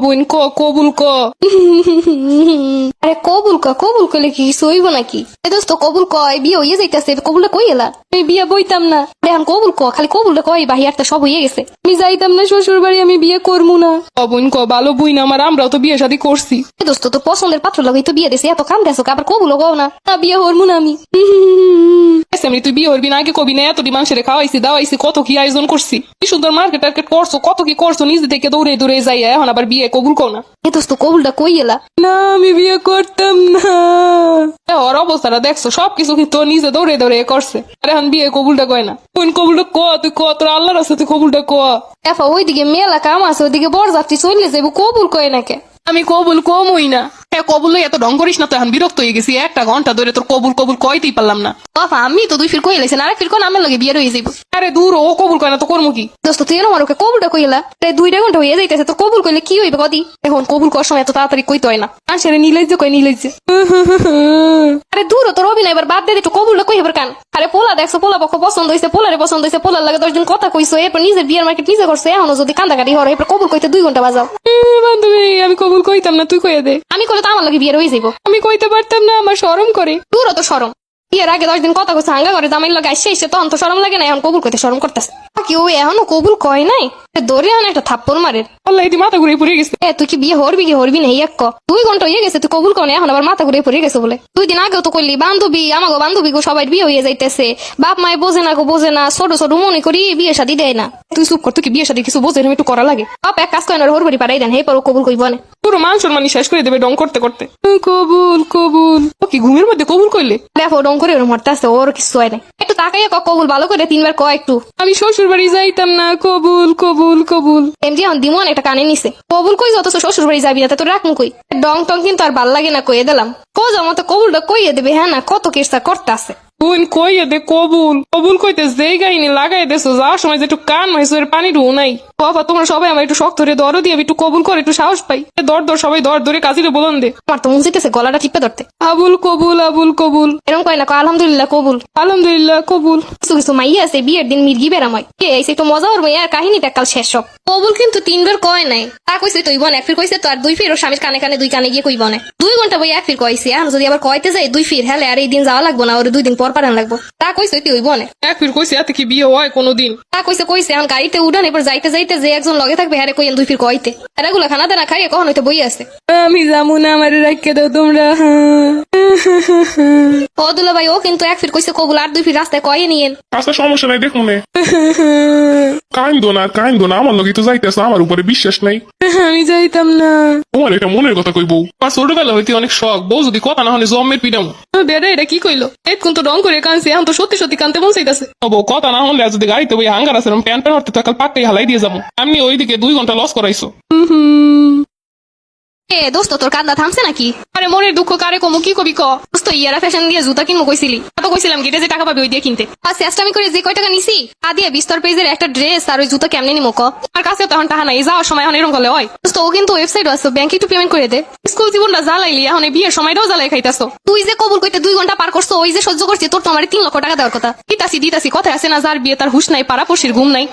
বোন ক কবুল ক। আরে কবুল করলে কি কিছু হইব নাকি? দোস্ত কবুল কয় বিয়ে হইয়ে যাইতেছে, কবুলটা কই এলা? আমি বিয়ে বইতাম না। এখন কবুল খালি কবুলটা কয় বাহিরটা সব হইয়ে গেছে। আমি যাইতাম না শ্বশুর বাড়ি, আমি বিয়ে করবো না। বোন ক ভালো বই না আমার, আমরাও তো বিয়ে শাদী করছি। দোস্ত তোর পছন্দের পাত্র লাগাই তো বিয়ে দিছে, এত কাম দেছো আবার কবুল কও না। বিয়ে হরমু না আমি। তুই বিয়ে হরবি না আগে কবি না, এতটি মানুষের খাওয়াইছি দাওয়াইছি, কত কি আয়োজন করছি, কি সুন্দর মার্কেট টার্কেট করছো, কত কি করছো, নিজে থেকে দৌড়ে দৌড়ে যাই, এখন আবার বিয়ে কবুল কও না। দোস্ত কবুলটা কই এলা? না আমি বিয়ে করতাম না। ওর অবস্থাটা দেখছো, সবকিছু কিন্তু নিজে দৌড়ে দৌড়ে করছে, আর এখন বিয়ে কবুলটা কয় না। কোন কবুলটা ক, তুই ক, তোর আল্লাহর আছে, তুই কবুলটা ক। এফা ওইদিকে মেলা কাম আছে, ওইদিকে বরযাত্রী চলে যাইব, কবুল কয় নাকে? আমি কবুল কমই না। কবুল এত ঢং করিস না তো, এখন বিরক্ত হয়ে গেছি, একটা ঘন্টা ধরে তোর কবুল কবুল কইতেই পারলাম না। বাবা আমি তো 2 ফির কই লাইছেন, আরেক ফির কোন আমার লাগে বিয়ে রয়ে যাইব। আরে দূর, ও কবুল কয় না তো করবো কি? দোস্ত তুই আমার ওকে কবুলটা কইলা, প্রায় 2 ঘন্টা হয়ে যাইতেছে, তোর কবুল কইলে কি হইবে কদি? এখন কবুল করার সময় এত তাড়াতাড়ি কইতে হয় না। আসলে নিলাইছে কই নিলাইছে। আরে দূর তোর অভিনয় এবার বাদ দে, একটু কবুলটা কই এবার কান। আরে পোলা দেখছো, পোলা পক্ষ পছন্দ হইছে, পোলারে পছন্দ হইছে, পোলার লাগে 10 জন কথা কইছো, এরপর নিজের বিয়ের মার্কেট নিজে করছে, এখনো যদি কান্দাকাটি হরে এরপর কবুল কইতে 2 ঘন্টা বাজাও। বান্ধবী আমি কবুল কইতাম না, তুই কইয়া দে। আমি কইলে তো আমার লাগে বিয়ে রয়ে যাইব। আমি কইতে পারতাম না, আমার শরম করে। দূর তো শরম, বিয়ের আগে 10 দিন কথা কইছে হাঙ্গা করে জামাইর লগে আইসে এসে তখন তো শরম লাগে না, এখন কবুল কইতে শরম করতেছে। কি ও এখনো কবুল কয় নাই? দৌড়ে এখন একটা থাপ্পড় মারের। আল্লাহ এটি মাথা ঘুরে পড়ে গেছে। তুই কি বিয়ে হরবি কি হরবি না এক ক? 2 ঘন্টা হয়ে গেছে তুই কবুল কনে, এখন আবার মাথা ঘুরে পড়ে গেছে বলে। 2 দিন আগেও তো কইলি বান্ধবী আমাগো বান্ধবী গো সবাই বিয়ে হয়ে যাইতেছে, বাপ মায় বোঝে না গো বোঝে না, ছোট ছোট মনে করি বিয়ে শাদী দেয় না। তুই চুপ কর, তুই কি বিয়ে শাদী কিছু বোঝে একটু করা লাগে। বাপ এক কাজ করেন হরবাড়ি পাঠাই দেন, হে পর কবুল কইব না। পুরো মান সম্মানি শেষ করে দেবে ডং করতে করতে। কবুল কবুল ও কি ঘুমের মধ্যে কবুল করলে? দেখো ডং করে মরতে আসছে, ওর কিছু হয় নাই। একটু তাকাইয়া ক কবুল ভালো করে 3 বার ক একটু। আমি শ্বশুর বাড়ি যাইতাম না, কবুল কবুল কবুল। এমনি এখন দিমন একটা কানে নিছে, কবুল কই যত শ্বশুর বাড়ি যাবি না তোর রাখমু কই? ডং টং কিন্তু আর ভাল লাগে না, কইয়ে দিলাম। কোজা মতো কবুলটা কইয়ে দেবে, হ্যাঁ না কত কেসা করতে আছে। বোন কইয়ে দে কবুল কবুল কইতে যেই গাইনি লাগাই দেছো, যাওয়ার সময় যে একটু কান মাইসের পানি ঢু নাই। বাবা তোমরা সবাই আমার একটু শক্ত ধরে দর দিয়ে একটু কবুল করে একটু সাহস পাই। দর দর সবাই দর ধরে কাজিরে বলন দে। আমার তো মন চাইতেছে গলাটা টিপে ধরতে। আবুল কবুল আবুল কবুল এরকম কয় না, আলহামদুলিল্লাহ কবুল। আলহামদুলিল্লাহ কবুল। কিছু কিছু মাইয়া আছে বিয়ের দিন মির্গি বেড়াম হয়, এসে একটু মজা করবো, আর কাহিনীটা কাল শেষ সব। কবুল কিন্তু 3 বার কয় নাই, তা কইছে তুই বন, 1 ফির কইছে তো আর 2 ফির, ও স্বামীর কানে কানে 2 কানে গিয়ে কইব না। 2 ঘন্টা বই 1 ফির কইছে, এখন যদি আবার কইতে যাই 2 ফির, হ্যাঁ আর এই দিন যাওয়া লাগবো না, ওর 2 দিন পর পারান লাগবো। তা কইছে তুই ওই বনে 1 ফির কইছে, এতে কি বিয়ে হয় কোনোদিন? তা কইছে এখন গাড়িতে উঠান, এবার যাইতে যাইতে যে একজন লগে থাকবে হ্যাঁ কইন 2 ফির কইতে, এগুলো খানা দানা খাইয়ে কখন হইতে বই আছে। আমি যাবো না, আমার রাখকে দাও তোমরা। ও দুলা ভাই ও কিন্তু 1 ফির কইছে কবুল, আর 2 ফির রাস্তায় কয়ে নিয়েন। আচ্ছা সমস্যা নাই, দেখ মনে কাইন্দো না, আমার লোক তো যাইতেছ, আমার উপরে বিশ্বাস নাই। আমি যাইতাম না। তোমার এটা মনের কথা কই বউ, আর ছোটবেলা হইতে অনেক শখ, বউ যদি কথা না হলে জমের পিডামো। বেড়া এটা কি কইলো? এতক্ষণ তো ডং করে কানছি, এখন তো সত্যি সত্যি কানতে মন চাইতেছে। বউ কথা না হলে যদি গাড়িতে বই হাঙ্গার আছে প্যান্ট প্যান্ট হতে কাল পাক্কাই হালাই দিয়ে যাবো। আমি ওইদিকে 2 ঘন্টা লস করাইছো। দোস্ত তোর কান্দা থামছে নাকি? আরে মনের দুঃখ কারে কমু, কি কবি ক? দোস্ত ইয়ারা ফ্যাশন দিয়ে জুতা কিনবো কইছিলি, তো কইছিলাম গেটে যে টাকা পাবে ওই দিয়ে কিনতে। আর চেষ্টামি করে যে কয় টাকা নিছি তা দিয়ে বিস্তর পেজের একটা ড্রেস আর ওই জুতা কেমনে নিমো ক? আর কাছে তখন টাকা নাই, যাওয়ার সময় এখন এরকম করলে হয়। দোস্ত ও কিন্তু ওয়েবসাইট আছে, ব্যাংকে একটু পেমেন্ট করে দে। স্কুল জীবনটা জ্বালাইলি, এখন এই বিয়ের সময়টাও জ্বালাই খাইতাছো। তুই যে কবুল কইতে 2 ঘন্টা পার করছো, ওই যে সহ্য করছি, তোর তো আমার 3 লক্ষ টাকা দেওয়ার কথা। দিতাছি কথা আছে না, যার বিয়ে তার হুশ নাই, পাড়াপড়শির ঘুম নাই।